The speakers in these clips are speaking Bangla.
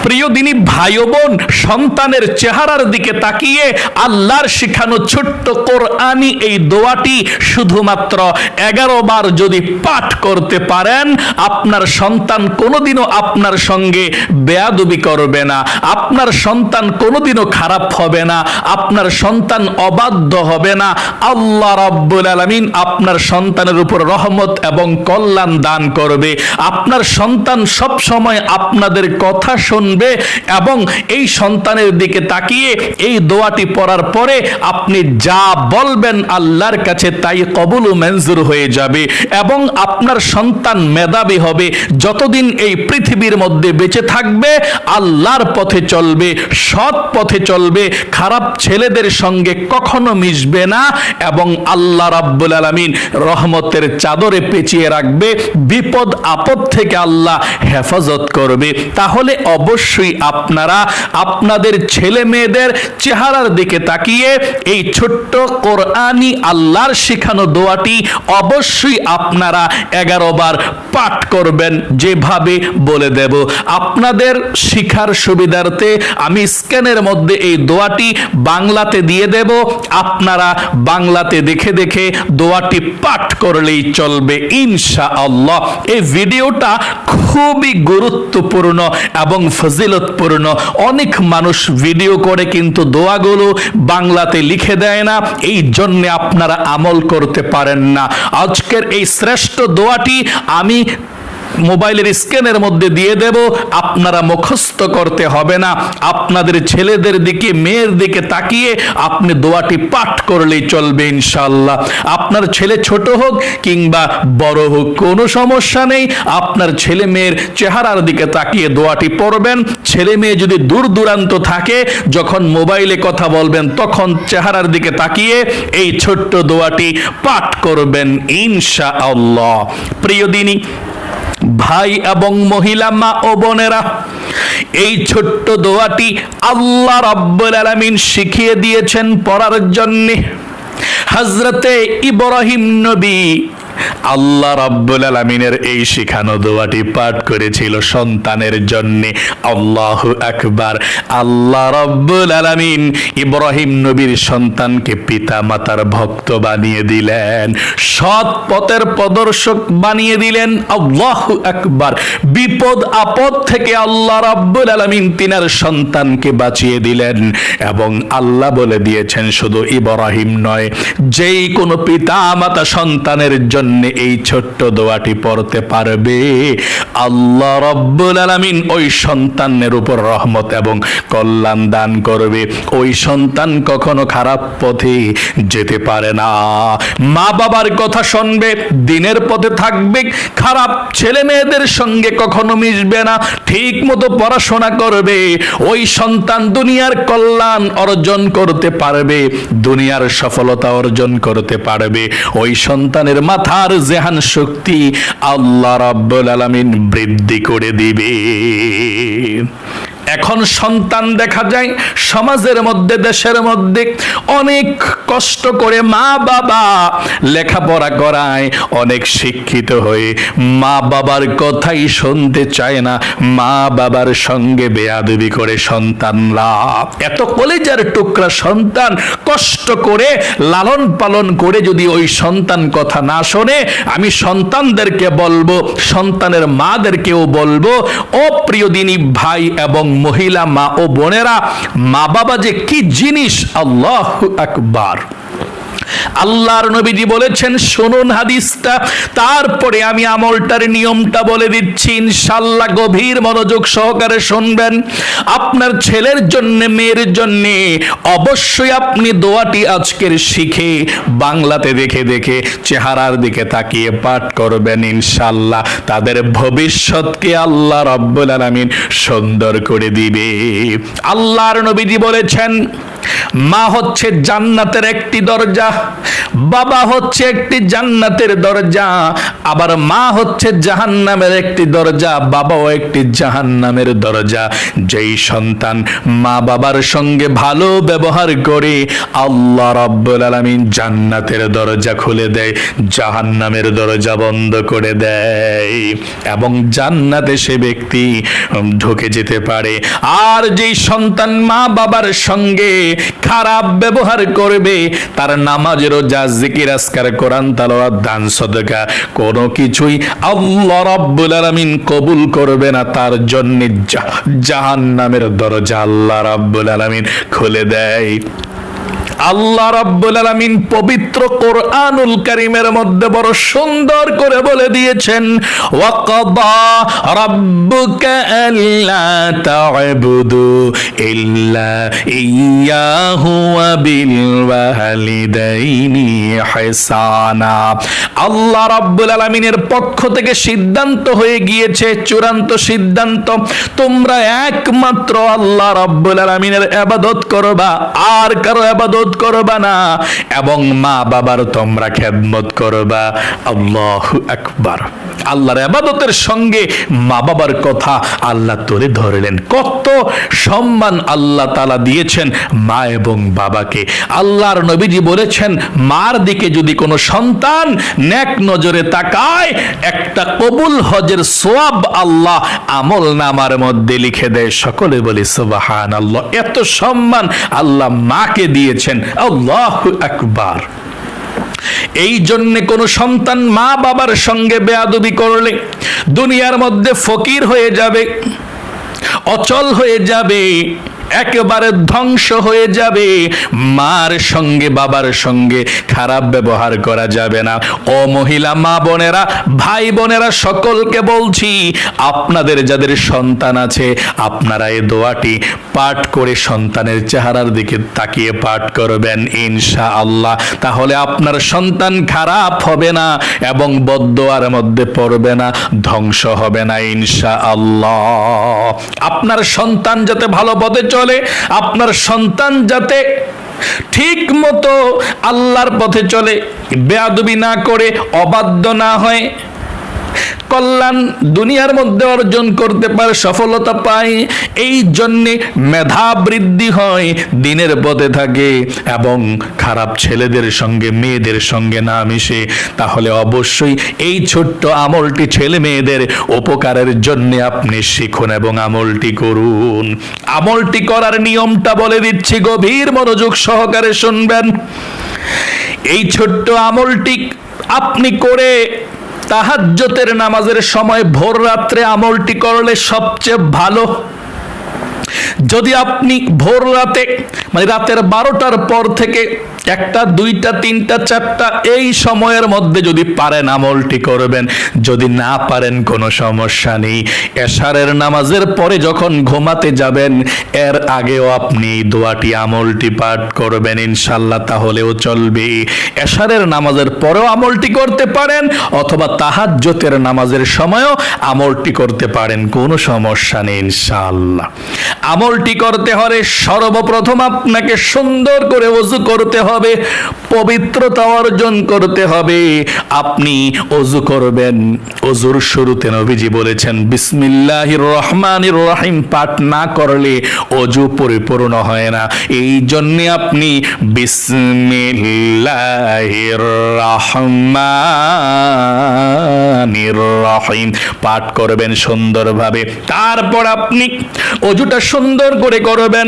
প্রিয় দিনী ভাই ও বোন, সন্তানের চেহারার দিকে তাকিয়ে আল্লাহর শিখানো ছোট্ট কোরআনি এই দোয়াটি শুধুমাত্র 11 বার যদি পাঠ করতে পারেন, আপনার সন্তান কোনোদিনও আপনার সঙ্গে বেয়াদবি করবে না, আপনার সন্তান কোনোদিনও খারাপ হবে না, আপনার সন্তান অবাধ্য হবে না। আল্লাহ রাব্বুল আলামিন আপনার সন্তানের উপর রহমত এবং কল্যাণ দান করবে। আপনার সন্তান সব সময় আপনাদের কথা শুনবে এবং এই সন্তানের দিকে তাকিয়ে এই দোয়াটি পড়ার পরে আপনি যা বলবেন আল্লাহর কাছে তাই কবুল ও মঞ্জুর হয়ে যাবে এবং আপনার সন্তান মেধাবী হবে। যতদিন এই পৃথিবীর মধ্যে বেঁচে থাকবে আল্লাহর পথে চলবে, সৎ পথে চলবে, খারাপ ছেলেদের সঙ্গে কখনো মিশবে না এবং আল্লাহ রাব্বুল আলামিন রহমতের চাদরে পেঁচিয়ে রাখবে, বিপদ আপদ থেকে আল্লাহ হেফাজত করবে। তাহলে অবশ্যই আপনারা আপনাদের ছেলে মেয়েদের চেহারার দিকে তাকিয়ে এই ছোট্ট কোরআনি আল্লাহর শিখানো দোয়াটি অবশ্যই আপনারা 11 বার পাঠ করবেন, যেভাবে বলে দেব। আপনাদের শিখার সুবিধার্থে আমি স্ক্যানের মধ্যে এই দোয়াটি বাংলাতে দিয়ে দেব, আপনারা বাংলাতে দেখে দেখে দোয়াটি পাঠ করলেই চলবে ইনশাআল্লাহ। এই ভিডিওটা খুবই গুরুত্বপূর্ণ এবং ফজিলতপূর্ণ। অনেক মানুষ ভিডিও করে কিন্তু দোয়াগুলো বাংলাতে লিখে দেয় না, এই জন্য আপনারা আমল করতে পারেন না। আজকের এই শ্রেষ্ঠ দোয়াটি আমি মোবাইলের স্ক্যানের মধ্যে দিয়ে দেব, আপনারা মুখস্থ করতে হবে না। আপনাদের ছেলেদের দিকে মেয়ের দিকে তাকিয়ে আপনি দোয়াটি পাঠ করলেই চলবে ইনশাআল্লাহ। আপনার ছেলে ছোট হোক কিংবা বড় হোক কোনো সমস্যা নেই, আপনার ছেলে মেয়ের চেহারার দিকে তাকিয়ে দোয়াটি পড়বেন। ছেলে মেয়ে যদি দূর দূরান্ত থাকে, যখন মোবাইলে কথা বলবেন তখন চেহারার দিকে তাকিয়ে এই ছোট্ট দোয়াটি পাঠ করবেন ইনশাআল্লাহ। প্রিয় দিনী ভাই এবং মহিলা মা ও বোনেরা, এই ছোট্ট দোয়াটি আল্লাহ রাব্বুল আলামিন শিখিয়ে দিয়েছেন পড়ার জন্য। হযরতে ইব্রাহিম নবী আল্লাহ রাব্বুল আলামিনের এই শিখানো দোয়াটি পাঠ করেছিল সন্তানের জন্য। আল্লাহু আকবার। আল্লাহ রাব্বুল আলামিন ইব্রাহিম নবীর সন্তানকে পিতা মাতার ভক্ত বানিয়ে দিলেন, সৎ পথের প্রদর্শক বানিয়ে দিলেন। আল্লাহু আকবার। বিপদ আপদ থেকে আল্লাহ রাব্বুল আলামিন তিনার সন্তানকে বাঁচিয়ে দিলেন এবং আল্লাহ বলে দিয়েছেন শুধু ইব্রাহিম নয়, যেই কোনো পিতা মাতা সন্তানের জন্য এই ছোট্ট দোয়াটি পড়তে পারবে, আল্লাহ রাব্বুল আলামিন ওই সন্তানের উপর রহমত এবং কল্যাণ দান করবে। ওই সন্তান কখনো খারাপ পথে যেতে পারে না, মা বাবার কথা শুনবে, দিনের পথে থাকবে, খারাপ ছেলে মেয়েদের সঙ্গে কখনো মিশবে না, ঠিক মতো পড়াশোনা করবে। ওই সন্তান দুনিয়ার কল্যাণ অর্জন করতে পারবে, দুনিয়ার সফলতা অর্জন করতে পারবে। ওই সন্তানের মাথার জেহান শক্তি আল্লাহ রাব্বুল আলামিন বৃদ্ধি করে দিবে। এখন সন্তান দেখা যায় সমাজের মধ্যে, দেশের মধ্যে অনেক কষ্ট করে মা বাবা লেখাপড়া করায়, অনেক শিক্ষিত হয়ে মা বাবার কথাই শুনতে চায় না, মা বাবার সঙ্গে বেয়াদবি করে সন্তানরা। এত কলেজার টুকরা সন্তান কষ্ট করে লালন পালন করে যদি ওই সন্তান কথা না শোনে, আমি সন্তানদেরকে বলবো, সন্তানের মাদেরকেও বলবো, ও প্রিয় দিনী ভাই এবং মহিলা মা ও বোনেরা, মা বাবা যে কি জিনিস, আল্লাহু আকবার। আল্লাহর নবীজি বলেছেন, শুনুন হাদিসটা, তারপরে আমি আমলটার নিয়মটা বলে দিচ্ছি ইনশাআল্লাহ। গভীর মনোযোগ সহকারে শুনবেন। আপনার ছেলের জন্য, মেয়ের জন্য অবশ্যই আপনি দোয়াটি আজকের শিখে বাংলাতে দেখে দেখে চেহারার দিকে তাকিয়ে পাঠ করবেন ইনশাআল্লাহ। তাদের ভবিষ্যৎকে আল্লাহ রাব্বুল আলামিন সুন্দর করে দিবে। আল্লাহর নবীজি বলেছেন, মা হচ্ছে জান্নাতের একটি দরজা, বাবা হচ্ছে একটি জান্নাতের দরজা, আবার মা হচ্ছে জাহান্নামের একটি দরজা, বাবাও একটি জাহান্নামের দরজা। যেই সন্তান মা বাবার সঙ্গে ভালো ব্যবহার করে আল্লাহ রাব্বুল আলামিন জান্নাতের দরজা খুলে দেয়, জাহান্নামের দরজা বন্ধ করে দেয়, এবং জান্নাতে সে ব্যক্তি ঢুকে যেতে পারে। আর যেই সন্তান মা বাবার সঙ্গে খারাপ ব্যবহার করবে, তার নামাজ, রোজা, জিকির, আজকার, কোরআন তেলাওয়াত, দান, সদকা কোনো কিছুই আল্লাহ রাব্বুল আলামিন কবুল করবে না। তার জন্য জাহান্নামের দরজা আল্লাহ রাব্বুল আলামিন খুলে দেয়। আল্লাহ রাব্বুল আলামিন পবিত্র কোরআনুল কারীমের মধ্যে বড় সুন্দর করে বলে দিয়েছেন, ওয়াকাদা রাব্বুকা আল্লা তা'বুদু ইল্লা ইয়াহু ওয়া বিল ওয়ালিদাইনি ইহসানা। আল্লাহ রাব্বুল আলামিনের পক্ষ থেকে সিদ্ধান্ত হয়ে গিয়েছে, চূড়ান্ত সিদ্ধান্ত, তোমরা একমাত্র আল্লাহ রাব্বুল আলামিনের ইবাদত করবা, আর কারো ইবাদত করবা না, এবং মা বাবার তোমরা খেদমত করবা। আল্লাহু আকবার। আল্লাহর ইবাদতের সঙ্গে মা বাবার কথা আল্লাহ তুলে ধরলেন। কত সম্মান আল্লাহ তাআলা দিয়েছেন মা এবং বাবাকে। আল্লাহর নবীজি বলেছেন, মার দিকে যদি কোনো সন্তান নেক নজরে তাকায়, একটা কবুল হজের সওয়াব আল্লাহ আমল নামার মধ্যে লিখে দেয়। সকলে বলি সুবহানাল্লাহ। এত সম্মান আল্লাহ মাকে দিয়েছেন। আল্লাহু আকবার। এই জন্য কোন সন্তান মা বাবার সঙ্গে বেয়াদবি করলে দুনিয়ার মধ্যে ফকির হয়ে যাবে, অচল হয়ে যাবে, একেবারে ধ্বংস হয়ে যাবে। মার সঙ্গে বাবার সঙ্গে খারাপ ব্যবহার করা যাবে না। ও মহিলা মা বোনেরা, ভাই বোনেরা, সকলকে বলছি, আপনাদের যাদের সন্তান আছে, আপনারা এই দোয়াটি পাঠ করে সন্তানের চেহারার দিকে তাকিয়ে পাঠ করবেন ইনশাআল্লাহ। তাহলে আপনার সন্তান খারাপ হবে না এবং বদদোয়ার মধ্যে পড়বে না, ধ্বংস হবে না ইনশাআল্লাহ। আপনার সন্তান যাতে ভালো পথে চলে, আপনার সন্তান যাতে ঠিক মতো আল্লাহর পথে চলে, বেয়াদবি না করে, অবাধ্য না হয়, কল্যাণ দুনিয়ার মধ্যে অর্জন করতে পারে, সফলতা পায়, এই জন্যে মেধা বৃদ্ধি হয়, দিনের পথে থাকে এবং খারাপ ছেলেদের সঙ্গে মেয়েদের সঙ্গে না মিশে, তাহলে অবশ্যই এই ছোট্ট আমলটি ছেলে মেয়েদের উপকারের জন্য আপনি শিখুন এবং আমলটি করুন। আমলটি করার নিয়মটা বলে দিচ্ছি, গভীর মনোযোগ সহকারে শুনবেন। এই ছোট্ট আমলটি আপনি করে তাহাজ্জুদের নামাজের সময় ভোর রাত্রে আমলটি করলে সবচেয়ে ভালো। যদি আপনি ভোর রাতে মানে রাতের 12টার পর থেকে 1টা 2টা 3টা 4টা এই সময়ের মধ্যে যদি পারেন আমলটি করবেন, যদি না পারেন কোনো সমস্যা নেই। এশারের নামাজের পরে যখন ঘুমাতে যাবেন এর আগেও আপনি এই দোয়াটি আমলটি পাঠ করবেন ইনশাআল্লাহ, তাহলেও চলবে। এশারের নামাজের পরেও আমলটি করতে পারেন অথবা তাহাজ্জুদের নামাজের সময়ও আমলটি করতে পারেন, কোনো সমস্যা নেই ইনশাআল্লাহ। আমলটি করতে হলে সর্বপ্রথম আপনাকে সুন্দর করে ওযু করতে হবে, পবিত্রতা অর্জন করতে হবে। আপনি ওযু করবেন, ওযুর শুরুতে নবীজি বলেছেন বিসমিল্লাহির রহমানির রহিম পাঠ না করলে ওযু পরিপূর্ণ হয় না। এই জন্য আপনি বিসমিল্লাহির রহমানির রহিম পাঠ করবেন সুন্দরভাবে। তারপর আপনি ওযুটা সুন্দর করে করবেন।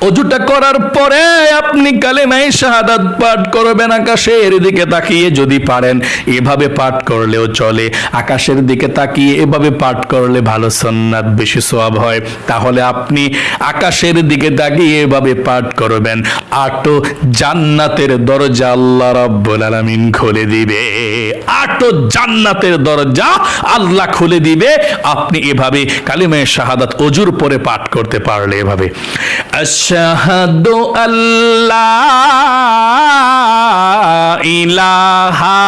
ওযুটা করার পরে আপনি কালেমায়ে শাহাদাত পাঠ করবেন আকাশের দিকে তাকিয়ে, যদি পারেন এভাবে পাঠ করলেও চলে। আকাশের দিকে তাকিয়ে এভাবে পাঠ করলে ভালো, সুন্নাত, বেশি সওয়াব হয়। তাহলে আপনি আকাশের দিকে তাকিয়ে এভাবে পাঠ করবেন, 8 জান্নাতের দরজা আল্লাহ রাব্বুল আলামিন খুলে দিবে। 8 জান্নাতের দরজা আল্লাহ খুলে দিবে আপনি এভাবে কালেমায়ে শাহাদাত ওযুর পরে পাঠ করতে পারলে। তাহলে এভাবে আশহাদু আল্লা ইলাহা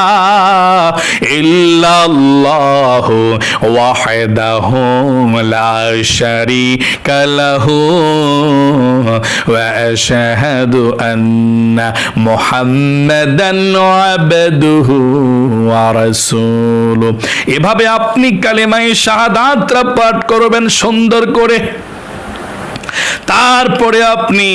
ইল্লাল্লাহু ওয়াহদাহু লা শারীকা লাহু ওয়া আশহাদু আন্না মুহাম্মাদান আবদুহু ওয়া রাসূলুহু। এভাবে আপনি কালেমায়ে শাহাদাতটা পাঠ করবেন সুন্দর করে। তারপরে আপনি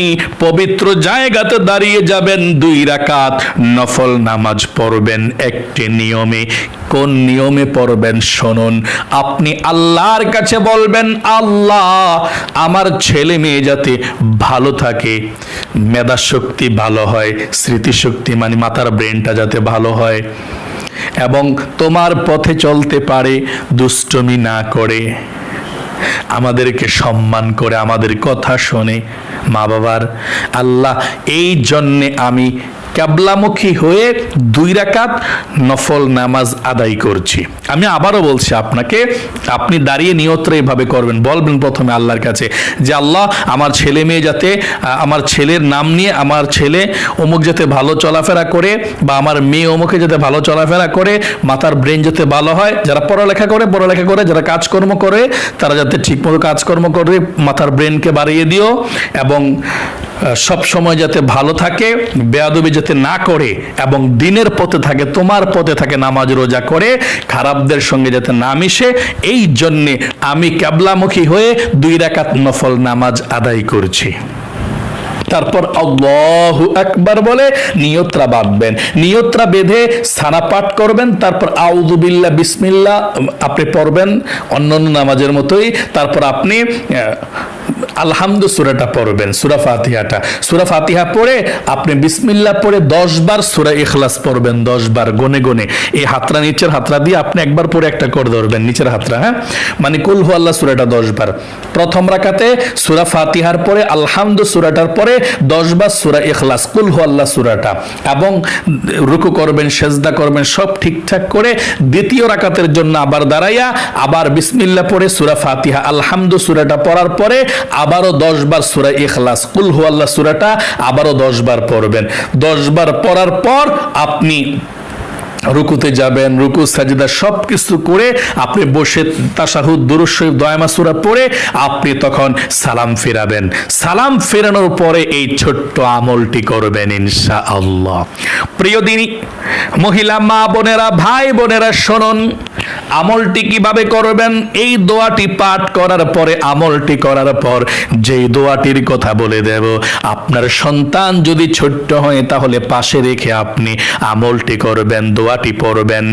পবিত্র জায়গাতে দাঁড়িয়ে যাবেন, 2 রাকাত নফল নামাজ পড়বেন একটি নিয়মে। কোন নিয়মে পড়বেন শুনুন। আপনি আল্লাহর কাছে বলবেন, আল্লাহ আমার ছেলে মেয়ে যাতে ভালো থাকে, মেধা শক্তি ভালো হয়, স্মৃতিশক্তি মানে মাথার ব্রেনটা যাতে ভালো হয় এবং তোমার পথে চলতে পারে, দুষ্টমি না করে, আমাদেরকে সম্মান করে, আমাদের কথা শোনে, মা বাবার। আল্লাহ এই জন্যে আমি কিবলামুখী হয়ে 2 রাকাত নফল নামাজ আদায় করছি। আমি আবারও বলছি আপনাকে, আপনি দাঁড়িয়ে নিয়তটা এভাবে করবেন। বলবেন প্রথমে আল্লাহর কাছে যে আল্লাহ আমার ছেলে মেয়ে যাতে, আমার ছেলের নাম নিয়ে, আমার ছেলে অমুক যাতে ভালো চলাফেরা করে, বা আমার মেয়ে অমুকে যাতে ভালো চলাফেরা করে, মাথার ব্রেন যাতে ভালো হয়, যারা পড়ালেখা করে, যারা কাজকর্ম করে তারা যাতে ঠিকমতো কাজকর্ম করে, মাথার ব্রেনকে বাড়িয়ে দিও, এবং সব সময় যাতে ভালো থাকে, বেয়াদবি যাতে না করে, এবং দিনের পথে থাকে, তোমার পথে থাকে, নামাজ রোজা করে, খারাপদের সঙ্গে যাতে না মিশে, এই জন্যে আমি কিবলামুখী হয়ে 2 রাকাত নফল নামাজ আদায় করছি। তারপর আল্লাহু আকবার বলে নিয়তরা বাঁধবেন। নিয়তরা বেঁধে সানা পাঠ করবেন। তারপর আউযু বিল্লাহ বিসমিল্লাহ আপনি পড়বেন অন্যান্য নামাজের মতোই। তারপর আপনি আলহামদু সূরাটা পড়বেন, সূরা ফাতিহাটা। সূরা ফাতিহা পড়ে আপনি বিসমিল্লাহ পড়ে 10 বার সূরা ইখলাস পড়বেন, 10 বার গনে গনে। এই হাতরা নিচের হাতরা দিয়ে আপনি একবার পরে একটা করে ধরবেন, নিচের হাতরা, হ্যাঁ, মানে কুল হু আল্লাহ সূরাটা 10 বার। প্রথম রাকাতে সূরা ফাতিহার পরে আলহামদু সূরাটার পরে 10 বার সূরা ইখলাস, কুল হু আল্লাহ সূরাটা, এবং রুকু করবেন, সেজদা করবেন, সব ঠিকঠাক করে দ্বিতীয় রাকাতের জন্য আবার দাঁড়াইয়া আবার বিসমিল্লাহ পড়ে সূরা ফাতিহা আলহামদু সূরাটা পড়ার পরে আবারও 10 বার সূরা ইখলাস কুল হু আল্লাহ সূরাটা আবারও 10 বার পড়বেন। 10 বার পড়ার পর আপনি রুকুতে যাবেন, রুকু সাজদা সবকিছু করে আপনি বসে তাশাহুদ দুরূদ শরীফ দোয়া সূরা পড়ে আপনি তখন সালাম ফেরাবেন। সালাম ফেরানোর পরে এই ছোট্ট আমলটি করবেন ইনশাআল্লাহ। প্রিয় দিনী মহিলা মা বোনেরা, ভাই বোনেরা, শুনুন আমলটি কিভাবে করবেন। এই দোয়াটি পাঠ করার পরে, আমলটি করার পর যেই দোয়াটির কথা বলে দেব, আপনার সন্তান যদি ছোট্ট হয় তাহলে পাশে রেখে আপনি আমলটি করবেন, দোয়াটি পড়বেন।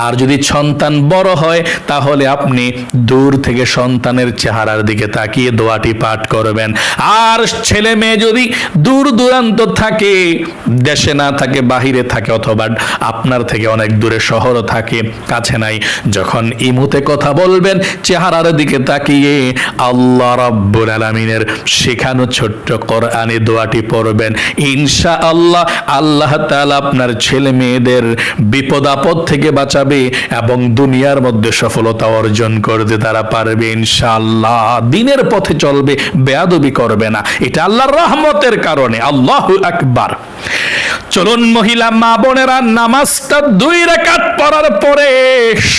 আর যদি সন্তান বড় হয় তাহলে আপনি দূর থেকে সন্তানের চেহারার দিকে তাকিয়ে দোয়াটি পাঠ করবেন। আর ছেলে মেয়ে যদি দূর দূরান্ত থাকে, দেশে না থাকে, বাহিরে থাকে, অথবা আপনার থেকে অনেক দূরে শহর থাকে, কাছে নাই, যখন ইমুতে কথা বলবেন চেহারার দিকে তাকিয়ে আল্লাহ রাব্বুল আলামিনের শেখানো ছোট্ট কোরআনি দোয়াটি পড়বেন। ইনশাআল্লাহ আল্লাহ তাআলা আপনার ছেলে মেয়েদের বিপদ আপদ থেকে বাঁচাবে এবং দুনিয়ার মধ্যে সফলতা অর্জন করতে তারা পারবে ইনশাআল্লাহ। দিনের পথে চলবে, বেয়াদবি করবে না, এটা আল্লাহর রহমতের কারণে। আল্লাহু আকবার। চলুন মহিলা মা বোনেরা, নামাজটা 2 রাকাত পড়ার পরে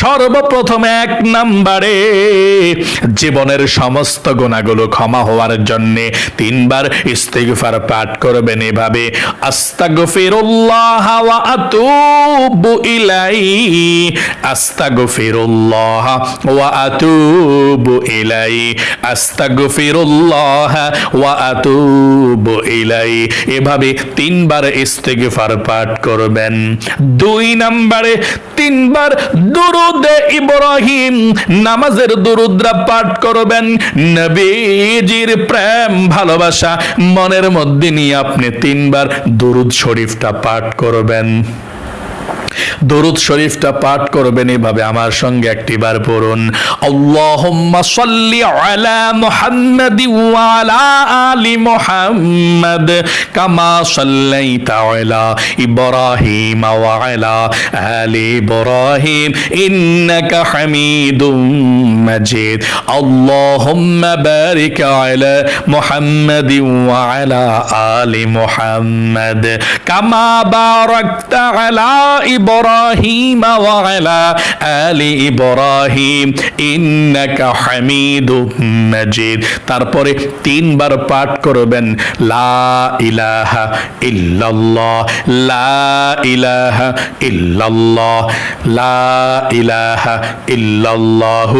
সর্বপ্রথম 1 নম্বরে জীবনের সমস্ত গুনাহগুলো ক্ষমা হওয়ার জন্য 3 বার ইস্তিগফার পাঠ করবেন এভাবে, আস্তাগফিরুল্লাহ ওয়া আতুবু ইলাইহি, আস্তাগফিরুল্লাহ ওয়া আতুবু ইলাইহি, আস্তাগফিরুল্লাহ ওয়া আতুবু ইলাইহি, এভাবে 3 বার ইস্তিগফার পাঠ করবেন। 2 নম্বরে 3 বার দুরুদে ইব্রাহিম, নামাজের দুরুদরা পাঠ করবেন। নবীজির প্রেম ভালোবাসা মনের মধ্যে নিয়ে আপনি 3 বার দুরুদ শরীফটা পাঠ করবেন। দরুদ শরীফটা পাঠ করবেন এভাবে, আমার সঙ্গে একটিবার পড়ুন, আল্লাহুম্মা সাল্লি আলা মুহাম্মাদি ওয়া আলা আলি মুহাম্মাদ কামা সাল্লাইতা আলা ইব্রাহিম ওয়া আলা আলি ইব্রাহিম ইন্নাকা হামিদুম মাজিদ। আল্লাহুম্মা বারিক আলা মুহাম্মাদি ওয়া আলা আলি মুহাম্মাদ কামা বারাকতা আলা ইব্রাহিম ওয়া আলা আলি ইব্রাহিম ইন্নাকা হামিদুম মাজিদ। তারপরে 3 বার পাঠ করবেন, লা ইলাহা ইল্লাল্লাহ, লা ইলাহা ইল্লাল্লাহ, লা ইলাহা ইল্লাল্লাহ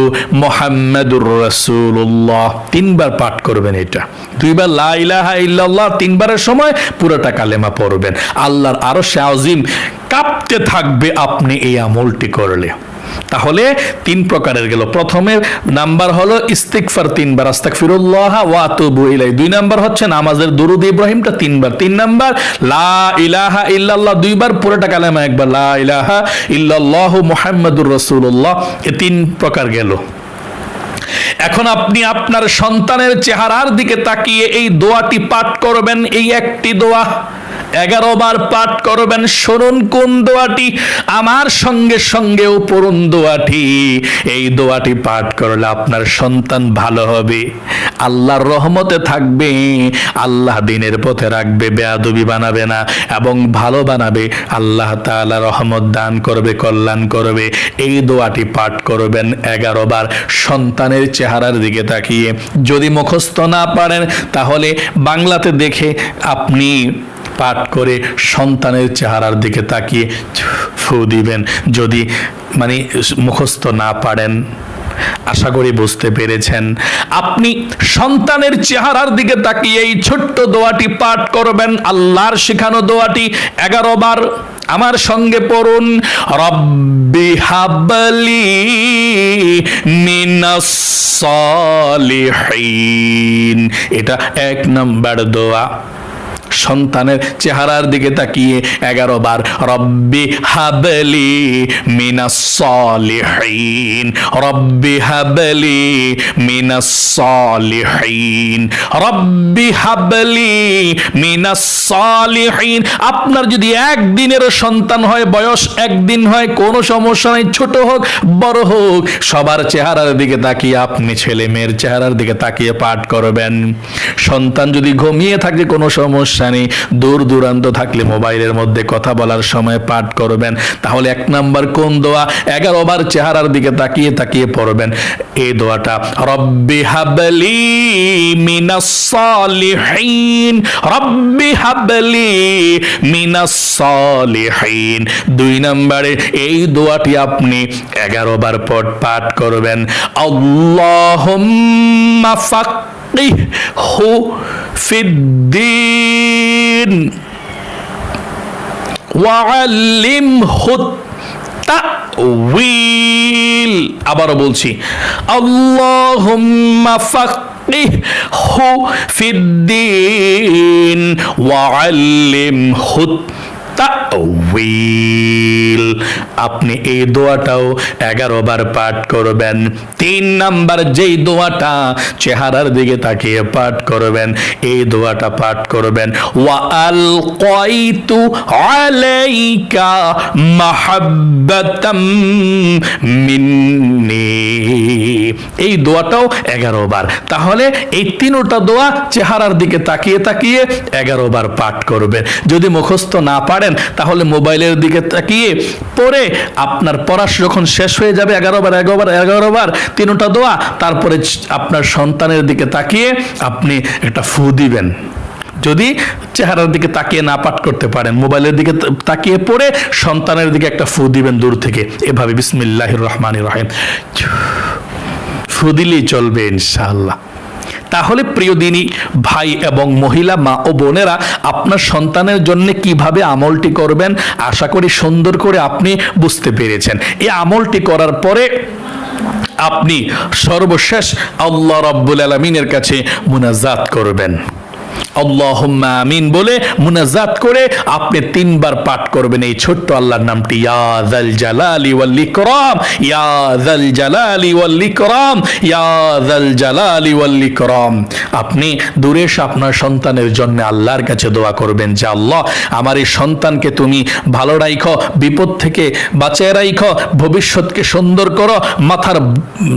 মুহাম্মাদুর রাসূলুল্লাহ। 3 বার পাঠ করবেন এটা। 2 বার লা ইলাহা ইল্লাল্লাহ, 3 বারের সময় পুরোটা কালেমা পড়বেন। আল্লাহর আরশে আজিম কাঁপতে থাকবে আপনি এই আমলটি করলে। তাহলে 3 প্রকারের গেল। প্রথমের নাম্বার হলো ইস্তিগফার 3 বার, আস্তাগফিরুল্লাহ ওয়া আতুবু ইলাইহি। 2 নাম্বার হচ্ছে নামাজের দুরূদ ইব্রাহিমটা 3 বার। 3 নাম্বার লা ইলাহা ইল্লাল্লাহ 2 বার, পুরোটা কালেমা একবার, লা ইলাহা ইল্লাল্লাহু মুহাম্মাদুর রাসূলুল্লাহ। এই 3 প্রকার গেল। এখন আপনি আপনার সন্তানের চেহারার দিকে তাকিয়ে এই দোয়াটি পাঠ করবেন। এই একটি দোয়া 11 বার পাঠ করবেন। শুনুন কোন দোয়াটি, আমার সঙ্গে সঙ্গেও পড়ুন দোয়াটি। এই দোয়াটি পাঠ করলে আপনার সন্তান ভালো হবে, আল্লাহর রহমতে থাকবে, আল্লাহ দিনের পথে রাখবে, বেয়াদবি বানাবে না এবং ভালো বানাবে। আল্লাহ তাআলা রহমত দান করবে, কল্যাণ করবে। এই দোয়াটি পাঠ করবেন 11 বার সন্তানের চেহারার দিকে তাকিয়ে। যদি মুখস্থ না পারেন তাহলে বাংলাতে দেখে আপনি পাঠ করে সন্তানের চেহারার দিকে তাকিয়ে ফু দিবেন। যদি মুখস্থ না পারেন, আশা করি বুঝতে পেরেছেন। আপনি সন্তানের চেহারার দিকে তাকিয়ে এই ছোট্ট দোয়াটি পাঠ করবেন, আল্লাহর শেখানো দোয়াটি 11 বার। আমার সঙ্গে পড়ুন, রব্বি হাবলি মিনাস সালিহিন। এটা 1 নাম্বার দোয়া। সন্তানের চেহারার দিকে তাকিয়ে 11 বার, রব্বি হাবলি মিনাস সালিহিন, রব্বি হাবলি মিনাস সালিহিন, রব্বি হাবলি মিনাস সালিহিন। আপনার যদি 1 দিনের সন্তান হয়, বয়স 1 দিন হয়, কোনো সমস্যা নাই, ছোট হোক বড় হোক, সবার চেহারার দিকে তাকিয়ে আপনি ছেলে মেয়ের চেহারার দিকে তাকিয়ে পাঠ করবেন। সন্তান যদি ঘুমিয়ে থাকে কোনো সমস্যা নেই, দূর দূরান্ত থাকলে মোবাইলের মধ্যে কথা বলার সময় পাঠ করবেন। তাহলে 1 নাম্বার কোন দোয়া, 11 বার চেহারার দিকে তাকিয়ে তাকিয়ে পড়বেন এই দোয়াটা, রব্বি হাবলি মিনাস সালিহিন, রব্বি হাবলি মিনাস সালিহিন। 2 নম্বরে এই দোয়াটি আপনি 11 বার পাঠ করবেন, আল্লাহুম্মা ফাক্কিহহু ফিদ্দীন ওয়া আল্লিমহু তা'ওয়ীল। আবারও বলছি, আল্লাহুম্মা ফাক্কিহহু ফিদ্দীন ওয়া আল্লিমহু তা'ওয়ীল। আপনি এই দোয়াটাও 11 বার পাঠ করবেন। 3 নাম্বার যেই দোয়াটা চেহারার দিকে তাকিয়ে পাঠ করবেন, এই দোয়াটা পাঠ করবেন, ওয়া আলকাইতু আলাইকা মাহাব্বাতাম মিন্নি। এই দোয়াটাও 11 বার। তাহলে এই 3টা দোয়া চেহারার দিকে তাকিয়ে তাকিয়ে 11 বার পাঠ করবেন। যদি মুখস্থ না পারেন তাহলে মোবাইলের দিকে তাকিয়ে পড়ে আপনার পড়া যখন শেষ হয়ে যাবে 11 বার 3টা দোয়া, তারপরে আপনার সন্তানের দিকে তাকিয়ে আপনি একটা ফু দিবেন। যদি চেহারার দিকে তাকিয়ে না পাঠ করতে পারেন, মোবাইলের দিকে তাকিয়ে পড়ে সন্তানের দিকে একটা ফু দিবেন দূর থেকে, এভাবে বিসমিল্লাহির রহমানির রহিম ফু দিলেই চলবে ইনশাআল্লাহ। তাহলে প্রিয় দিনী ভাই এবং মহিলা মা ও বোনেরা, আপনার সন্তানের জন্য কিভাবে আমলটি করবেন আশা করি সুন্দর করে আপনি বুঝতে পেরেছেন। এই আমলটি করার পরে আপনি সর্বশেষ আল্লাহ রাব্বুল আলামিনের কাছে মুনাজাত করবেন, আল্লাহুম্মা আমিন বলে মুনাজাত করে আপনি 3 বার পাঠ করবেন এই ছোট্ট আল্লাহর নামটি, ইয়া যাল জালালি ওয়াল ইকরাম, ইয়া যাল জালালি ওয়াল ইকরাম, ইয়া যাল জালালি ওয়াল ইকরাম। আপনি দূরে এসে আপনার সন্তানের জন্য আল্লাহর কাছে দোয়া করবেন যে আল্লাহ আমার এই সন্তানকে তুমি ভালো রাখো, বিপদ থেকে বাঁচিয়ে রাখো, ভবিষ্যৎকে সুন্দর করো, মাথার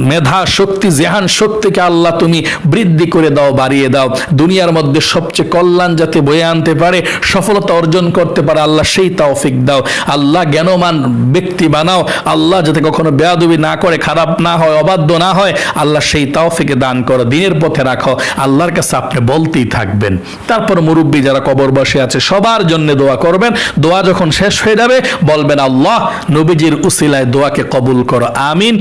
মেধা শক্তি জেহান শক্তিকে আল্লাহ তুমি বৃদ্ধি করে দাও, বাড়িয়ে দাও, দুনিয়ার মধ্যে সবচেয়ে কল্যাণ যাতে বয়ে আনতে পারে, সফলতা অর্জন করতে পারে আল্লাহ সেই তৌফিক দাও। আল্লাহ জ্ঞানমান ব্যক্তি বানাও, আল্লাহ যাতে কখনো বেয়াদবি না করে, খারাপ না হয়, অবাধ্য না হয়, আল্লাহ সেই তৌফিকে দান করো, দিনের পথে রাখো। আল্লাহর কাছে আপনি বলতেই থাকবেন। তারপর মুরব্বী যারা কবর বসে আছে সবার জন্য দোয়া করবেন। দোয়া যখন শেষ হয়ে যাবে বলবেন আল্লাহ নবীজির উসিলায় দোয়াকে কবুল করো, আমিন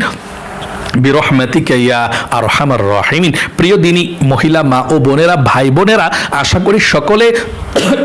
বিরহমাতিকা ইয়া আরহামার রাহিমিন। প্রিয় দিনী মহিলা মা ও বোনেরা, ভাই বোনেরা, আশা করি সকলে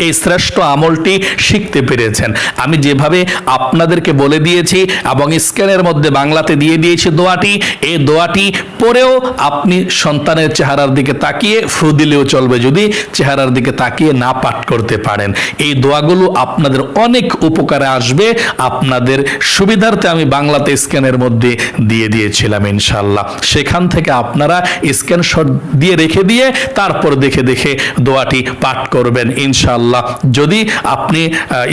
এই শ্রেষ্ঠ আমলটি শিখতে পেরেছেন। আমি যেভাবে আপনাদেরকে বলে দিয়েছি এবং স্ক্রিনের মধ্যে বাংলাতে দিয়ে দিয়েছি দোয়াটি, এই দোয়াটি পরেও আপনি সন্তানের চেহারার দিকে তাকিয়ে ফু দিলেও চলবে যদি চেহারার দিকে তাকিয়ে না পাঠ করতে পারেন। এই দোয়াগুলো আপনাদের অনেক উপকারে আসবে। আপনাদের সুবিধার্থে আমি বাংলাতে স্ক্রিনের মধ্যে দিয়ে দিয়েছিলাম ইনশাআল্লাহ। সেখান থেকে আপনারা স্ক্রিনশট দিয়ে রেখে দিয়ে তারপর দেখে দেখে দোয়াটি পাঠ করবেন ইনশাআল্লাহ। যদি আপনি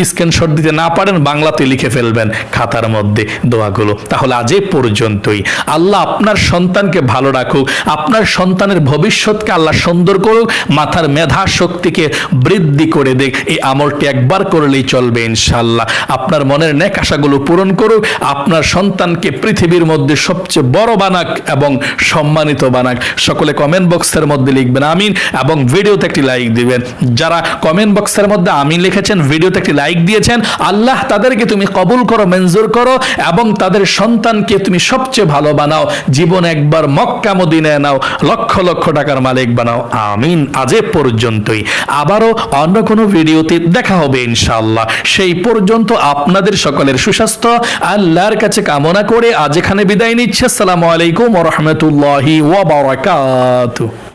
স্ক্রিনশট দিতে না পারেন বাংলাতে লিখে ফেলবেন খাতার মধ্যে দোয়াগুলো। তাহলে আজ এই পর্যন্তই। আল্লাহ আপনার সন্তানকে ভালো রাখুক, আপনার সন্তানের ভবিষ্যৎকে আল্লাহ সুন্দর করুক, মাথার মেধা শক্তিকে বৃদ্ধি করে দেখ। এই আমলটি একবার করলেই চলবে ইনশাআল্লাহ। আপনার মনের নেক আশাগুলো পূরণ করুক, আপনার সন্তানকে পৃথিবীর মধ্যে সবচেয়ে বড় বানাক এবং সম্মানিত বানাক। সকলে কমেন্ট বক্সের মধ্যে লিখবেন আমিন এবং ভিডিওতে একটি লাইক দিবেন। যারা কমেন্ট বক্সের মধ্যে আমিন লিখেছেন, ভিডিওতে একটি লাইক দিয়েছেন, আল্লাহ তাদেরকে তুমি কবুল করো, মঞ্জুর করো এবং তাদের সন্তানকে তুমি সবচেয়ে ভালো বানাও। জীবন একবার মক্কা মদিনায় নাও, লক্ষ লক্ষ টাকার মালিক বানাও, আমিন। আজ এ পর্যন্তই। আবারও অন্য কোনো ভিডিওতে দেখা হবে ইনশাআল্লাহ। সেই পর্যন্ত আপনাদের সকলের সুস্বাস্থ্য আল্লাহর কাছে কামনা করে আজ এখানে বিদায় নিচ্ছে। আসসালামু আলাইকুম ওয়া রাহমাতুল্লাহি ওয়া বারাকাতুহু।